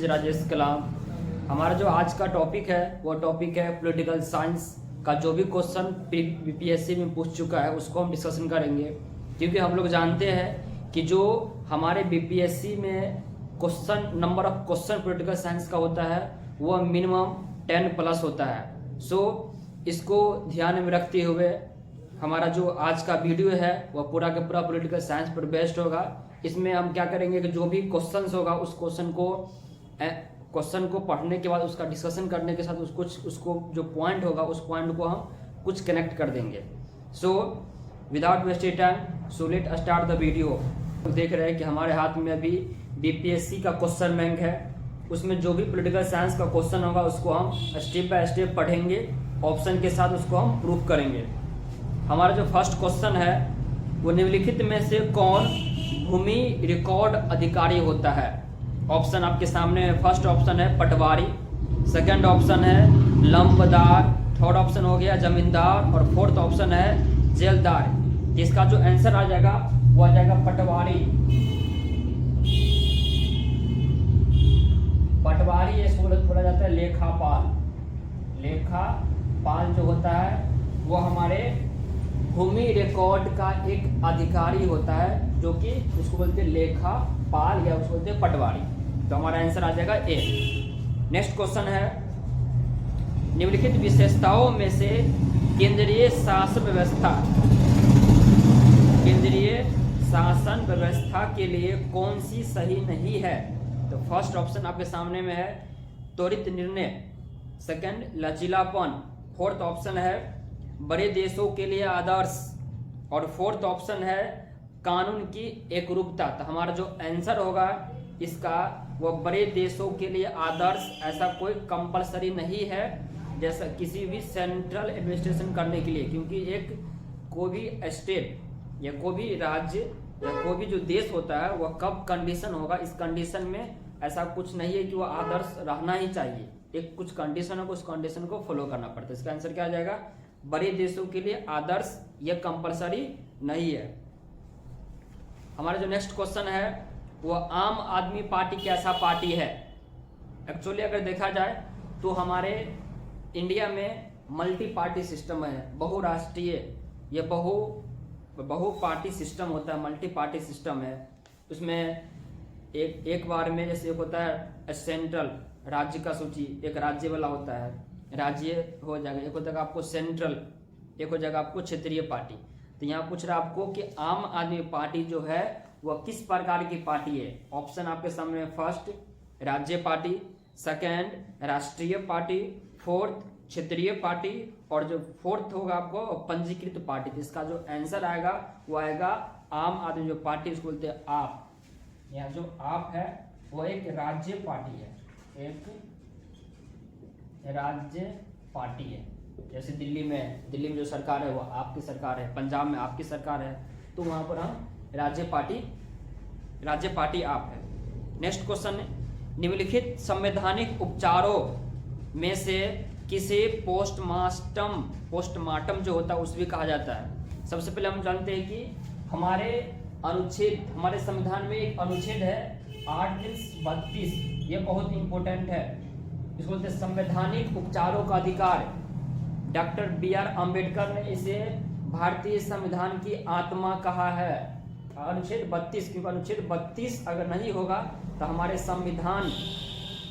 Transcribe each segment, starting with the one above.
Is Rajesh कलाम। हमारा जो आज का टॉपिक है वो टॉपिक है पॉलिटिकल साइंस का जो भी क्वेश्चन बीपीएससी में पूछ चुका है उसको हम डिस्कशन करेंगे, क्योंकि हम लोग जानते हैं कि जो हमारे बीपीएससी में number of question political science का होता है वो मिनिमम 10+ होता है। सो इसको ध्यान में रखते हुए हमारा जो आज का वीडियो है वह पूरा का पूरा पॉलिटिकल साइंस पर बेस्ड होगा। इसमें हम क्या करेंगे कि जो भी क्वेश्चंस होगा उस क्वेश्चन को पढ़ने के बाद उसका डिस्कशन करने के साथ उसको जो पॉइंट होगा उस पॉइंट को हम कुछ कनेक्ट कर देंगे। So without wasted time so let start the video. देख रहे हैं कि हमारे हाथ में अभी बीपीएससी का क्वेश्चन बैंक है, उसमें जो भी पॉलिटिकल साइंस का क्वेश्चन होगा उसको हम स्टेप बाय स्टेप पढ़ेंगे, ऑप्शन के साथ उसको हम प्रूफ करेंगे। हमारा जो फर्स्ट क्वेश्चन है वो निम्नलिखित में से कौन भूमि रिकॉर्ड अधिकारी होता है। ऑप्शन आपके सामने है। फर्स्ट ऑप्शन है पटवारी, सेकंड ऑप्शन है लंबदार, थर्ड ऑप्शन हो गया जमींदार और फोर्थ ऑप्शन है जेलदार। इसका जो आंसर आ जाएगा वो आ जाएगा पटवारी। पटवारी इसको बोला जाता है लेखापाल। लेखापाल जो होता है वो हमारे भूमि रिकॉर्ड का एक अधिकारी होता है, जो कि उसको बोलते हैं लेखापाल या उसको बोलते हैं पटवारी। तो हमारा आंसर आ जाएगा ए। नेक्स्ट क्वेश्चन है निम्नलिखित विशेषताओं में से केंद्रीय शासन व्यवस्था के लिए कौन सी सही नहीं है। तो फर्स्ट ऑप्शन आपके सामने में है त्वरित निर्णय, सेकंड लचीलापन, फोर्थ ऑप्शन है बड़े देशों के लिए आदर्श और फोर्थ ऑप्शन है कानून की एकरूपता। तो हमारा जो आंसर होगा इसका वो बड़े देशों के लिए आदर्श ऐसा कोई कंपलसरी नहीं है जैसा किसी भी सेंट्रल एडमिनिस्ट्रेशन करने के लिए, क्योंकि कोई भी स्टेट या कोई भी राज्य या कोई भी जो देश होता है वह कब कंडीशन होगा, इस कंडीशन में ऐसा कुछ नहीं है कि वह आदर्श रहना ही चाहिए। एक कुछ कंडीशन है, उस कंडीशन को फॉलो करना पड़ता है। इसका आंसर क्या आ जाएगा बड़े देशों के लिए आदर्श, यह कंपलसरी नहीं है। हमारा जो नेक्स्ट क्वेश्चन है वो आम आदमी पार्टी कैसा पार्टी है। एक्चुअली अगर देखा जाए तो हमारे इंडिया में मल्टी पार्टी सिस्टम है, बहुराष्ट्रीय, ये बहु पार्टी सिस्टम होता है, मल्टी पार्टी सिस्टम है। उसमें एक बार में जैसे एक होता है सेंट्रल राज्य का सूची, एक राज्य वाला होता है, राज्य हो जाएगा, एक हो जाएगा आपको सेंट्रल, एक हो जाएगा आपको क्षेत्रीय पार्टी। तो यहाँ पूछ रहा है आपको कि आम आदमी पार्टी जो है वह किस प्रकार की पार्टी है। ऑप्शन आपके सामने फर्स्ट राज्य पार्टी, सेकंड राष्ट्रीय पार्टी, फोर्थ क्षेत्रीय पार्टी और जो फोर्थ होगा आपको पंजीकृत पार्टी। तो इसका जो आंसर आएगा वो आएगा आम आदमी जो पार्टी उसको बोलते हैं आप। यहाँ जो आप है वो एक राज्य पार्टी है, एक राज्य पार्टी है। जैसे दिल्ली में जो सरकार है वो आपकी सरकार है, पंजाब में आपकी सरकार है, तो वहां पर हम राज्य पार्टी आप है। नेक्स्ट क्वेश्चन, निम्नलिखित संवैधानिक उपचारों में से किसे पोस्टमार्टम जो होता है उस भी कहा जाता है। सबसे पहले हम जानते हैं कि हमारे संविधान में एक अनुच्छेद है आर्टिकल 32, ये बहुत इंपॉर्टेंट है। इसको बोलते हैं संवैधानिक उपचारों का अधिकार। डॉक्टर BR अम्बेडकर ने इसे भारतीय संविधान की आत्मा कहा है। अनुच्छेद 32, क्योंकि अनुच्छेद 32 अगर नहीं होगा तो हमारे संविधान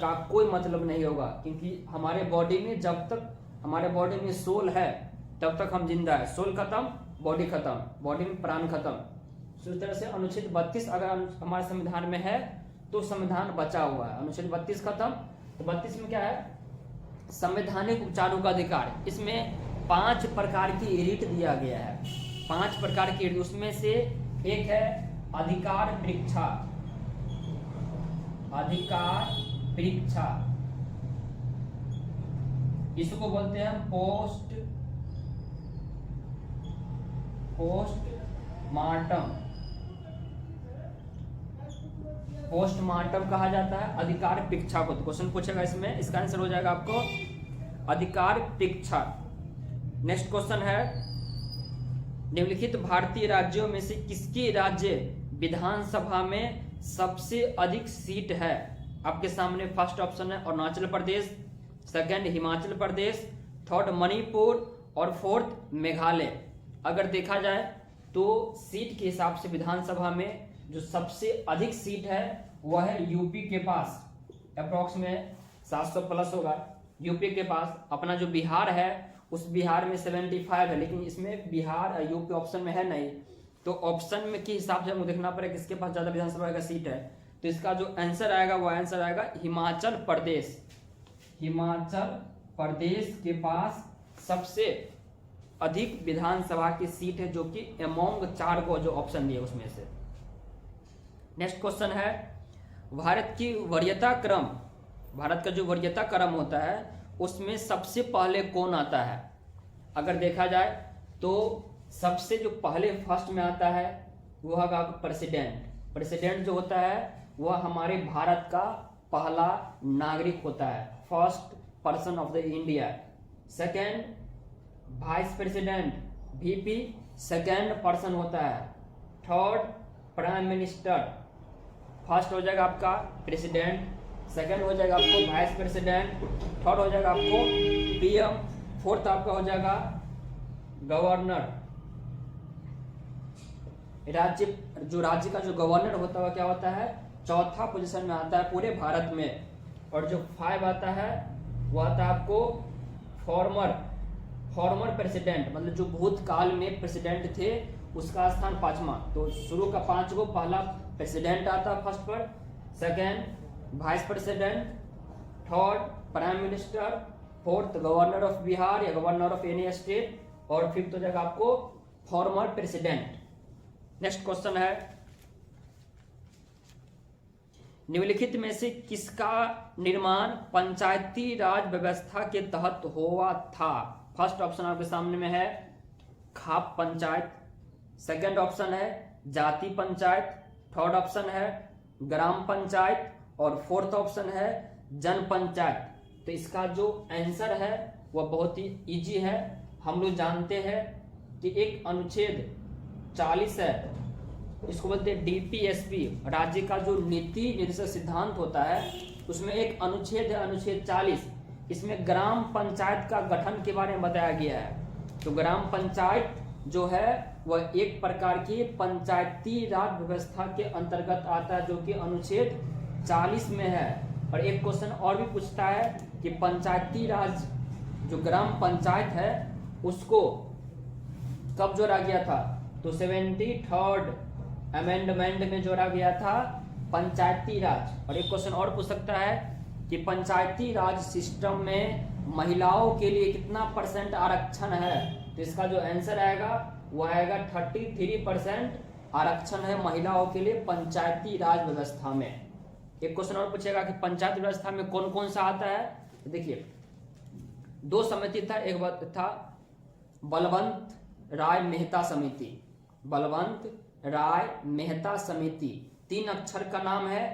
का कोई मतलब नहीं होगा, क्योंकि हमारे बॉडी में जब तक हमारे बॉडी में सोल है तब तक हम जिंदा है। सोल खत्म बॉडी खत्म, बॉडी में प्राण खत्म। इस तरह से अनुच्छेद 32 अगर हमारे संविधान में है तो संविधान बचा हुआ है। अनुच्छेद 32 खत्म तो 32 में क्या है संवैधानिक उपचारों का अधिकार। इसमें 5 प्रकार की रीट दिया गया है, 5 प्रकार की रीट। उसमें से एक है अधिकार परीक्षा। इसको बोलते हैं पोस्टमार्टम कहा जाता है अधिकार परीक्षा को। तो क्वेश्चन पूछेगा इसमें, इसका आंसर हो जाएगा आपको अधिकार परीक्षा। नेक्स्ट क्वेश्चन है निम्नलिखित भारतीय राज्यों में से किसकी राज्य विधानसभा में सबसे अधिक सीट है। आपके सामने फर्स्ट ऑप्शन है अरुणाचल प्रदेश, सेकंड हिमाचल प्रदेश, थर्ड मणिपुर और फोर्थ मेघालय। अगर देखा जाए तो सीट के हिसाब से विधानसभा में जो सबसे अधिक सीट है वह है यूपी के पास, अप्रॉक्स में 700 प्लस होगा। यूपी के पास अपना जो बिहार है उस बिहार में 75 है, लेकिन इसमें बिहार यूपी ऑप्शन में है नहीं, तो ऑप्शन में के हिसाब से हमको देखना पड़ेगा किसके पास ज्यादा विधानसभा का सीट है। तो इसका जो आंसर आएगा वो आंसर आएगा हिमाचल प्रदेश। हिमाचल प्रदेश के पास सबसे अधिक विधानसभा की सीट है, जो कि अमोंग 4 को जो ऑप्शन दिए उसमें से। नेक्स्ट क्वेश्चन है भारत की वरीयता क्रम, भारत का जो वरीयता क्रम होता है उसमें सबसे पहले कौन आता है। अगर देखा जाए तो सबसे जो पहले फर्स्ट में आता है वो होगा प्रेसिडेंट। प्रेसिडेंट जो होता है वह हमारे भारत का पहला नागरिक होता है, first person of the India. Second vice president VP second person होता है। थर्ड प्राइम मिनिस्टर, फर्स्ट हो जाएगा आपका प्रेसिडेंट, सेकेंड हो जाएगा आपको वाइस प्रेसिडेंट, थर्ड हो जाएगा आपको पीएम, फोर्थ आपका हो जाएगा गवर्नर। राज्य का जो गवर्नर होता है क्या होता है, चौथा पोजीशन में आता है पूरे भारत में। और जो 5 आता है वो आता है आपको फॉर्मर प्रेसिडेंट, मतलब जो भूतकाल में प्रेसिडेंट थे उसका स्थान 5वां। तो शुरू का 5 को पहला प्रेसिडेंट आता है फर्स्ट पर, second vice president, third prime minister, fourth governor of Bihar या गवर्नर ऑफ एनी स्टेट, और फिफ्थ हो जाएगा आपको फॉर्मर प्रेसिडेंट। नेक्स्ट क्वेश्चन है निम्नलिखित में से किसका निर्माण पंचायती राज व्यवस्था के तहत हुआ था। फर्स्ट ऑप्शन आपके सामने में है खाप पंचायत, सेकंड ऑप्शन है जाति पंचायत, थर्ड ऑप्शन है ग्राम पंचायत और फोर्थ ऑप्शन है जन पंचायत। तो इसका जो आंसर है वह बहुत ही इजी है। हम लोग जानते हैं कि एक अनुच्छेद 40 है, इसको बोलते हैं डीपीएसपी, राज्य का जो नीति निर्देशक सिद्धांत होता है उसमें एक अनुच्छेद है, अनुच्छेद 40। इसमें ग्राम पंचायत का गठन के बारे में बताया गया है। तो ग्राम पंचायत जो है वह एक प्रकार की पंचायती राज व्यवस्था के अंतर्गत आता है, जो कि अनुच्छेद 40 में है। और एक क्वेश्चन और भी पूछता है कि पंचायती राज जो ग्राम पंचायत है उसको कब जोड़ा गया था। तो 73rd अमेंडमेंट में जोड़ा गया था पंचायती राज। और एक क्वेश्चन और पूछ सकता है कि पंचायती राज सिस्टम में महिलाओं के लिए कितना % आरक्षण है। तो इसका जो आंसर आएगा वो आएगा 33% आरक्षण है महिलाओं के लिए पंचायती राज व्यवस्था में। एक क्वेश्चन और पूछेगा कि पंचायत व्यवस्था में कौन कौन सा आता है। तो देखिए 2 समिति था, एक बात था बलवंत राय मेहता समिति, बलवंत राय मेहता समिति 3 अक्षर का नाम है।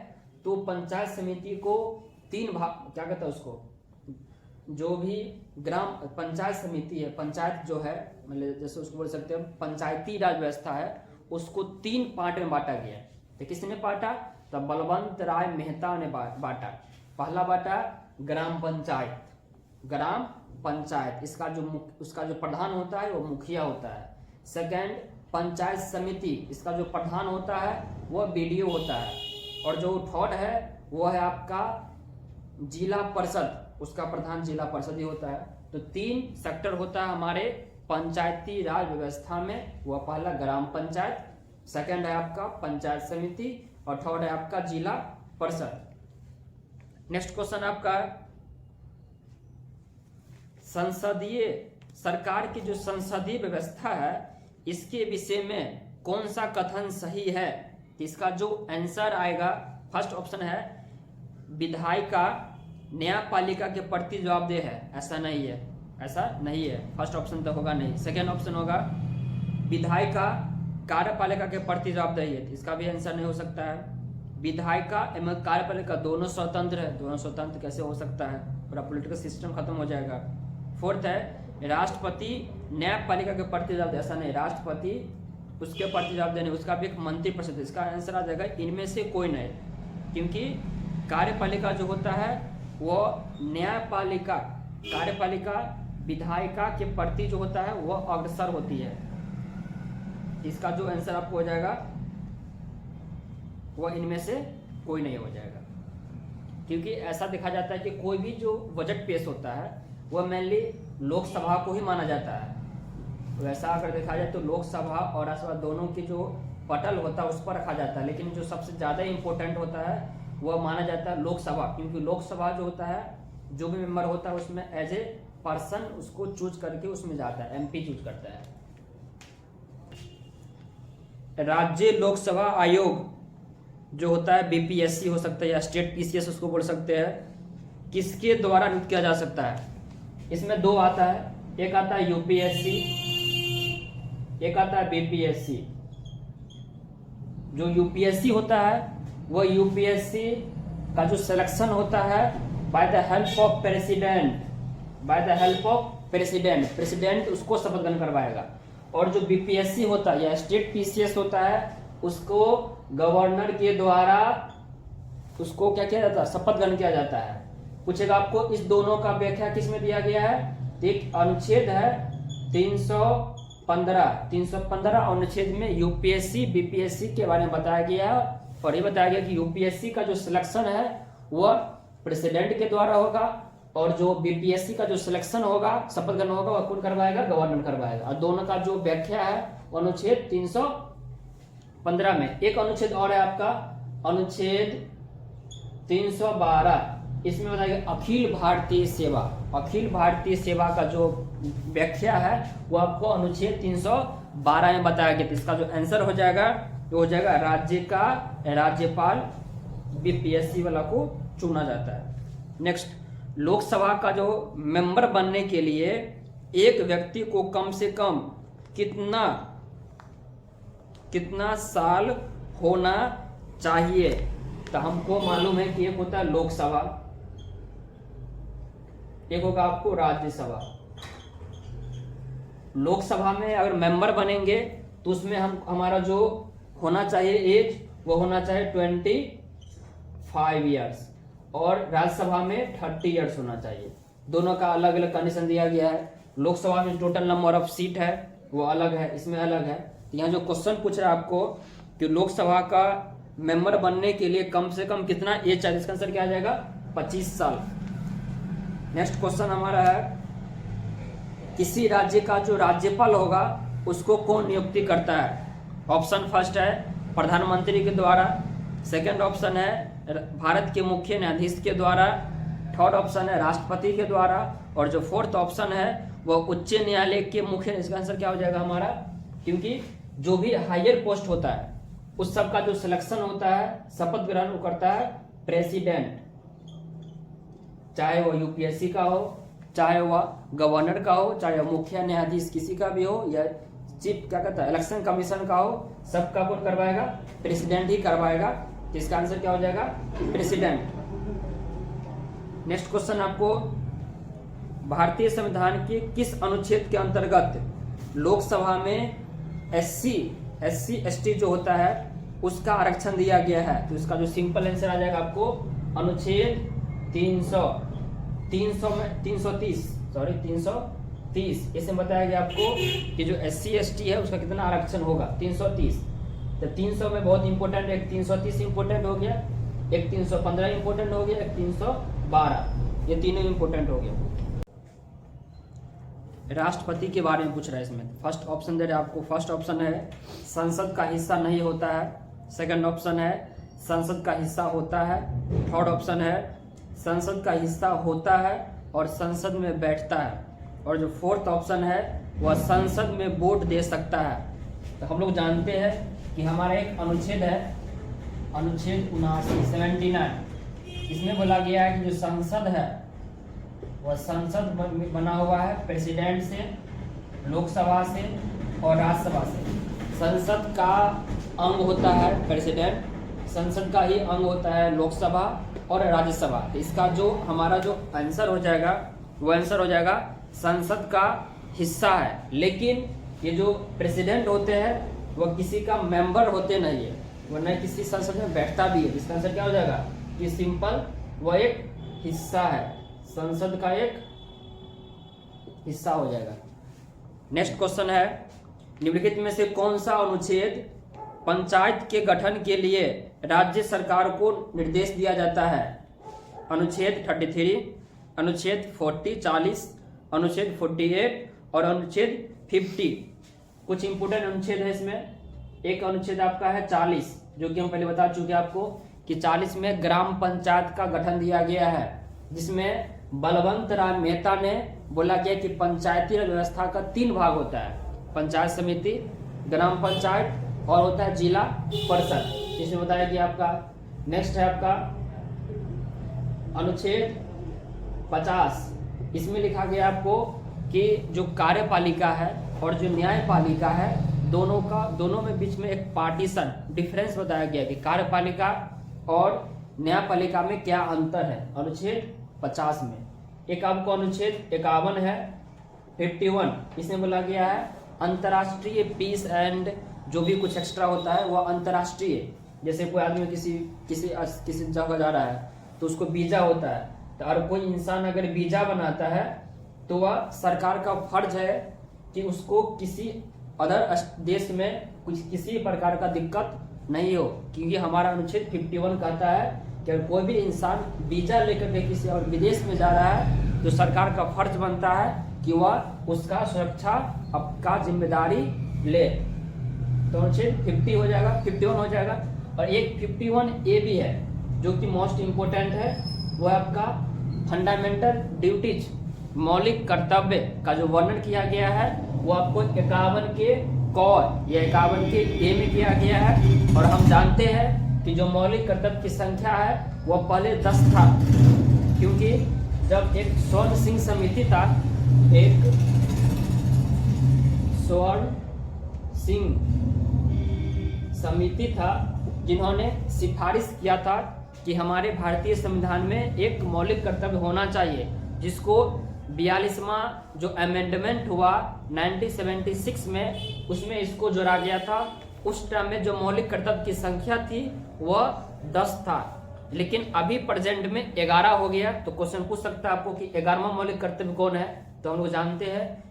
तो पंचायत समिति को 3 भाग, क्या कहता है उसको, जो भी ग्राम पंचायत समिति है, पंचायत जो है मतलब जैसे उसको बोल सकते हैं पंचायती राज व्यवस्था है, उसको 3 पार्ट में बांटा गया। तो किसने बांटा, तो बलवंत राय मेहता ने बांटा। पहला बांटा ग्राम पंचायत, ग्राम पंचायत उसका जो प्रधान होता है वो मुखिया होता है। सेकंड पंचायत समिति, इसका जो प्रधान होता है वह बीडीओ होता है। और जो थर्ड है वो है आपका जिला परिषद, उसका प्रधान जिला परिषद ही होता है। तो 3 सेक्टर होता है हमारे पंचायती राज व्यवस्था में। वह पहला ग्राम पंचायत, सेकंड है आपका पंचायत समिति और थर्ड है आपका जिला परिषद। नेक्स्ट क्वेश्चन आपका संसदीय सरकार की जो संसदीय व्यवस्था है इसके विषय में कौन सा कथन सही है। इसका जो आंसर आएगा फर्स्ट ऑप्शन है विधायिका न्यायपालिका के प्रति जवाबदेह है। ऐसा नहीं है, ऐसा नहीं है, फर्स्ट ऑप्शन तो होगा नहीं। सेकेंड ऑप्शन होगा विधायिका कार्यपालिका के प्रति जवाबदेही है, इसका भी आंसर नहीं हो सकता है। विधायिका एवं कार्यपालिका दोनों स्वतंत्र है, दोनों स्वतंत्र कैसे हो सकता है, पूरा पॉलिटिकल सिस्टम खत्म हो जाएगा। फोर्थ है राष्ट्रपति न्यायपालिका के प्रति जवाबदेह, ऐसा नहीं, राष्ट्रपति उसके प्रति जवाबदेह नहीं, उसका भी एक मंत्री परिषद है। इसका आंसर आ जाएगा इनमें से कोई नहीं, क्योंकि कार्यपालिका जो होता है वो न्यायपालिका, कार्यपालिका विधायिका के प्रति जो होता है वो अग्रसर होती है। इसका जो आंसर आपको हो जाएगा वो इनमें से कोई नहीं हो जाएगा, क्योंकि ऐसा देखा जाता है कि कोई भी जो बजट पेश होता है वह मेनली लोकसभा को ही माना जाता है। तो ऐसा अगर देखा जाए तो लोकसभा और राज्यसभा दोनों की जो पटल होता है उस पर रखा जाता है, लेकिन जो सबसे ज़्यादा इम्पोर्टेंट होता है वह माना जाता है लोकसभा, क्योंकि लोकसभा जो होता है जो भी मेंबर होता है उसमें एज ए पर्सन उसको चूज करके उसमें जाता है, एमपी चूज करता है। राज्य लोकसभा आयोग जो होता है बीपीएससी हो सकता है या स्टेट पीसीएस उसको बोल सकते हैं, किसके द्वारा नियुक्त किया जा सकता है? इसमें दो आता है, एक आता है यूपीएससी, एक आता है बीपीएससी। जो यूपीएससी होता है वो यूपीएससी का जो सिलेक्शन होता है by the help of president, by the help of president, president उसको शपथ ग्रहण करवाएगा। और जो बीपीएससी होता है या स्टेट पीसीएस होता है उसको गवर्नर के द्वारा उसको क्या किया जाता है? शपथ ग्रहण किया जाता है। पूछेगा आपको इस दोनों का व्याख्या किस में दिया गया है? एक अनुच्छेद है 315 अनुच्छेद में यूपीएससी बीपीएससी के बारे में बताया गया है, और ये बताया गया कि यूपीएससी का जो सिलेक्शन है वह प्रेसिडेंट के द्वारा होगा, और जो बीपीएससी का जो सिलेक्शन होगा शपथ ग्रहण होगा वह कौन करवाएगा? गवर्नर करवाएगा। और दोनों का जो व्याख्या है अनुच्छेद 315 में। एक अनुच्छेद और है आपका अनुच्छेद 312, इसमें बताइए अखिल भारतीय सेवा, अखिल भारतीय सेवा का जो व्याख्या है वो आपको अनुच्छेद 312 में बताया गया। इसका जो आंसर हो जाएगा वो हो जाएगा राज्य का राज्यपाल बीपीएससी वाला को चुना जाता है। नेक्स्ट, लोकसभा का जो मेंबर बनने के लिए एक व्यक्ति को कम से कम कितना साल होना चाहिए? तो हमको मालूम है कि एक होता है लोकसभा, एक होगा आपको राज्यसभा। लोकसभा में अगर मेंबर बनेंगे तो उसमें हमारा जो होना चाहिए एज वो होना चाहिए 25 ईयर्स, और राज्यसभा में 30 ईयर्स होना चाहिए। दोनों का अलग अलग कंडीशन दिया गया है। लोकसभा में टोटल नंबर ऑफ सीट है वो अलग है, इसमें अलग है। यहाँ जो क्वेश्चन पूछ रहा है आपको कि लोकसभा का मेंबर बनने के लिए कम से कम कितना एज चाहिए, इसका आंसर क्या आ जाएगा? 25 साल। नेक्स्ट क्वेश्चन हमारा है किसी राज्य का जो राज्यपाल होगा उसको कौन नियुक्ति करता है? ऑप्शन फर्स्ट है प्रधानमंत्री के द्वारा, सेकंड ऑप्शन है भारत के मुख्य न्यायाधीश के द्वारा, थर्ड ऑप्शन है राष्ट्रपति के द्वारा, और जो फोर्थ ऑप्शन है वो उच्च न्यायालय के मुख्य। इसका आंसर क्या हो जाएगा हमारा? क्योंकि जो भी हायर पोस्ट होता है उस सब का जो सिलेक्शन होता है शपथ ग्रहण करता है प्रेसिडेंट, चाहे वो यूपीएससी का हो, चाहे वह गवर्नर का हो, चाहे वह मुख्य न्यायाधीश किसी का भी हो, या चीफ क्या कहता है इलेक्शन कमीशन का हो, सबका कौन करवाएगा? प्रेसिडेंट ही करवाएगा। तो इसका आंसर क्या हो जाएगा? प्रेसिडेंट। नेक्स्ट क्वेश्चन आपको भारतीय संविधान के किस अनुच्छेद के अंतर्गत लोकसभा में एससी एसटी जो होता है उसका आरक्षण दिया गया है? तो इसका जो सिंपल आंसर आ जाएगा आपको अनुच्छेद 330। इसमें बताया गया आपको कि जो SC ST है उसका कितना आरक्षण होगा? 330। तो 300 में बहुत इंपॉर्टेंट, एक 330 इंपॉर्टेंट हो गया, एक 315 इंपॉर्टेंट हो गया, एक 312, ये तीनों इंपॉर्टेंट हो गया। राष्ट्रपति के बारे में पूछ रहा है इसमें। फर्स्ट ऑप्शन दे रहे आपको, फर्स्ट ऑप्शन है संसद का हिस्सा नहीं होता है, सेकंड ऑप्शन है संसद का हिस्सा होता है, थर्ड ऑप्शन है संसद का हिस्सा होता है और संसद में बैठता है, और जो फोर्थ ऑप्शन है वह संसद में वोट दे सकता है। तो हम लोग जानते हैं कि हमारा एक अनुच्छेद है अनुच्छेद 79, इसमें बोला गया है कि जो संसद है वह संसद बना हुआ है प्रेसिडेंट से, लोकसभा से और राज्यसभा से। संसद का अंग होता है प्रेसिडेंट, संसद का ही अंग होता है लोकसभा और राज्यसभा। तो इसका जो हमारा जो आंसर हो जाएगा वो आंसर हो जाएगा संसद का हिस्सा है। लेकिन ये जो प्रेसिडेंट होते हैं वह किसी का मेंबर होते नहीं है, वह न किसी संसद में बैठता भी है। इसका आंसर क्या हो जाएगा? कि सिंपल वह एक हिस्सा है, संसद का एक हिस्सा हो जाएगा। नेक्स्ट क्वेश्चन है, निम्नलिखित में से कौन सा अनुच्छेद पंचायत के गठन के लिए राज्य सरकार को निर्देश दिया जाता है? अनुच्छेद 33, अनुच्छेद 40, अनुच्छेद 48 और अनुच्छेद 50। कुछ इंपोर्टेंट अनुच्छेद है इसमें। एक अनुच्छेद आपका है 40, जो कि हम पहले बता चुके आपको कि 40 में ग्राम पंचायत का गठन दिया गया है, जिसमें बलवंत राम मेहता ने बोला गया कि पंचायती राज व्यवस्था का 3 भाग होता है, पंचायत समिति, ग्राम पंचायत और होता है जिला परिषद। इसमें बताया गया आपका। नेक्स्ट है आपका अनुच्छेद 50। इसमें लिखा गया आपको कि जो कार्यपालिका है और जो न्यायपालिका है, दोनों में बीच में एक पार्टीशन, डिफरेंस बताया गया कि कार्यपालिका और न्यायपालिका में क्या अंतर है, अनुच्छेद 50 में। एक आपको अनुच्छेद 51 है, 51। इसमें बोला गया है अंतर्राष्ट्रीय पीस एंड जो भी कुछ एक्स्ट्रा होता है वह अंतर्राष्ट्रीय, जैसे कोई आदमी किसी जगह जा रहा है तो उसको वीजा होता है, तो और कोई इंसान अगर वीजा बनाता है तो वह सरकार का फर्ज है कि उसको किसी अदर देश में किसी प्रकार का दिक्कत नहीं हो, क्योंकि हमारा अनुच्छेद 51 कहता है कि अगर कोई भी इंसान वीजा लेकर के किसी और विदेश में जा रहा है तो सरकार का फर्ज बनता है कि वह उसका सुरक्षा का जिम्मेदारी ले। तो अनुच्छेद 50 हो जाएगा, 51 हो जाएगा। और एक 51A भी है जो कि मोस्ट इम्पोर्टेंट है, वह आपका फंडामेंटल ड्यूटीज, मौलिक कर्तव्य का जो वर्णन किया गया है वो आपको 51 के क या 51 के ए में किया गया है। और हम जानते हैं कि जो मौलिक कर्तव्य की संख्या है वह पहले 10 था, क्योंकि जब एक स्वर्ण सिंह समिति था, एक स्वर्ण सिंह समिति था जिन्होंने सिफारिश किया था कि हमारे भारतीय संविधान में एक मौलिक कर्तव्य होना चाहिए, जिसको 42वां जो अमेंडमेंट हुआ 1976 में, उसमें इसको जोड़ा गया था। उस टाइम में जो मौलिक कर्तव्य की संख्या थी वह 10 था, लेकिन अभी प्रेजेंट में 11 हो गया। तो क्वेश्चन पूछ सकता है आपको कि 11वां मौलिक कर्तव्य कौन है? तो हम लोग जानते हैं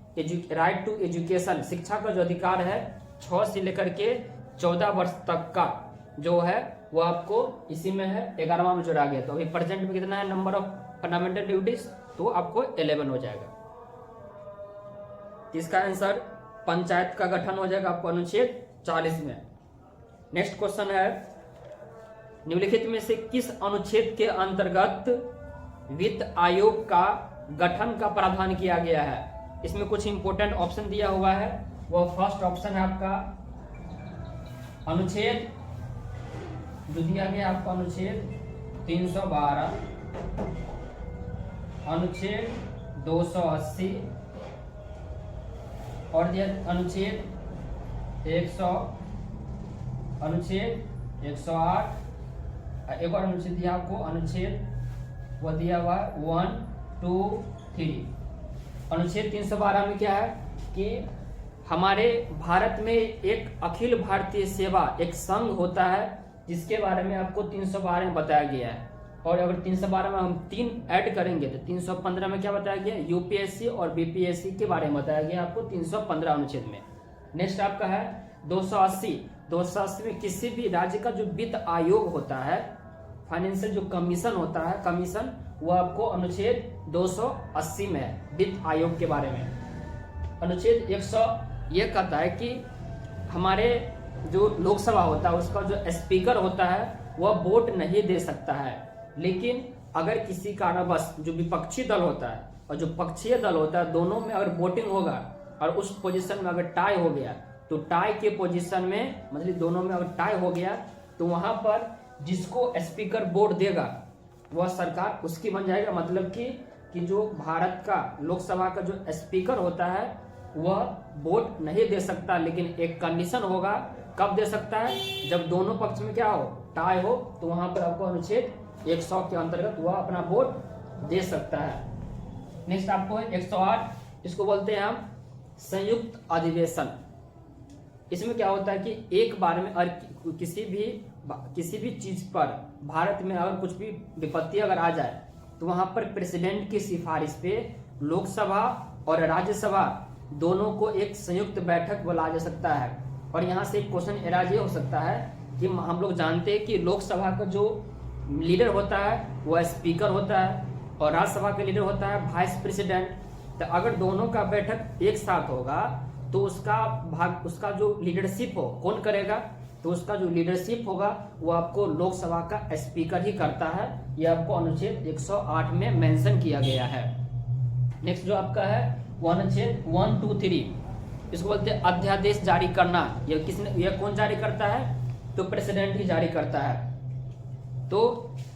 राइट टू एजुकेशन, शिक्षा का जो अधिकार है 6 से लेकर के 14 वर्ष तक का जो है वो आपको इसी में है, 11वां में जोड़ा गया। तो अभी प्रेजेंट में कितना है नंबर ऑफ फंडामेंटल ड्यूटीज? तो आपको 11 हो जाएगा। इसका आंसर पंचायत का गठन हो जाएगा आपको अनुच्छेद 40 में। नेक्स्ट क्वेश्चन है, निम्नलिखित में से किस अनुच्छेद के अंतर्गत वित्त आयोग का गठन का प्रावधान किया गया है? इसमें कुछ इंपोर्टेंट ऑप्शन दिया हुआ है। वो फर्स्ट ऑप्शन है आपका अनुच्छेद जो दिया गया आपका अनुच्छेद 312, अनुच्छेद 280 और दिया अनुच्छेद 100, अनुच्छेद 108, एक और अनुच्छेद दिया आपको, अनुच्छेद वह दिया हुआ 1, 2, 3। अनुच्छेद 312 में क्या है कि हमारे भारत में एक अखिल भारतीय सेवा एक संघ होता है, जिसके बारे में आपको 312 में बताया गया है। और अगर 312 में हम 3 ऐड करेंगे तो 315 में क्या बताया गया? यूपीएससी और बीपीएससी के बारे में बताया गया आपको 315 अनुच्छेद में। नेक्स्ट आपका है 280। 280 में किसी भी राज्य का जो वित्त आयोग होता है, फाइनेंशियल जो कमीशन होता है, कमीशन, वो आपको अनुच्छेद 280 में है, वित्त आयोग के बारे में। अनुच्छेद 100 ये कहता है कि हमारे जो लोकसभा होता है उसका जो स्पीकर होता है वह वोट नहीं दे सकता है, लेकिन अगर किसी कारणवश जो विपक्षी दल होता है और जो पक्षीय दल होता है दोनों में अगर वोटिंग होगा और उस पोजीशन में अगर टाई हो गया तो टाई के पोजीशन में, मतलब दोनों में अगर टाई हो गया तो वहां पर जिसको स्पीकर वोट देगा वह सरकार उसकी बन जाएगा। मतलब कि जो भारत का लोकसभा का जो स्पीकर होता है वह वोट नहीं दे सकता, लेकिन एक कंडीशन होगा, कब दे सकता है? जब दोनों पक्ष में क्या हो, टाई हो, तो वहां पर आपको अनुच्छेद 100 के अंतर्गत वह अपना वोट दे सकता है। नेक्स्ट आपको है 108, इसको बोलते हैं हम संयुक्त अधिवेशन। इसमें क्या होता है कि एक बार में किसी भी किसी भी चीज पर भारत में अगर कुछ भी विपत्ति अगर आ जाए तो वहां पर प्रेसिडेंट की सिफारिश पे लोकसभा और राज्यसभा दोनों को एक संयुक्त बैठक बुलाया जा सकता है। और यहाँ से एक क्वेश्चन एराज ये हो सकता है कि हम लोग जानते हैं कि लोकसभा का जो लीडर होता है वो स्पीकर होता है और राज्यसभा का लीडर होता है वाइस प्रेसिडेंट। तो अगर दोनों का बैठक एक साथ होगा तो उसका जो लीडरशिप हो कौन करेगा, तो उसका जो लीडरशिप होगा वो आपको लोकसभा का स्पीकर ही करता है। ये आपको अनुच्छेद 108 में मेंशन किया गया है। नेक्स्ट जो आपका है वो अनुच्छेद 123, इसको बोलते हैं अध्यादेश जारी करना। ये कौन जारी करता है, तो प्रेसिडेंट ही जारी करता है। तो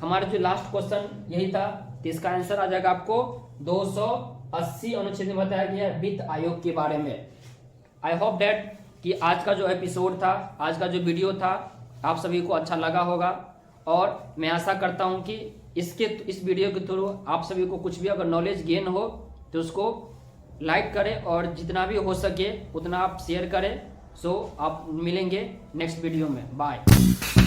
हमारा जो लास्ट क्वेश्चन यही था, तो इसका आंसर आ जाएगा आपको 280 अनुच्छेद में बताया गया है वित्त आयोग के बारे में। आई होप दैट कि आज का जो एपिसोड था, आज का जो वीडियो था, आप सभी को अच्छा लगा होगा। और मैं आशा करता हूं कि इस वीडियो के थ्रू आप सभी को कुछ भी अगर नॉलेज गेन हो तो उसको लाइक करें और जितना भी हो सके उतना आप शेयर करें। सो आप मिलेंगे नेक्स्ट वीडियो में। बाय।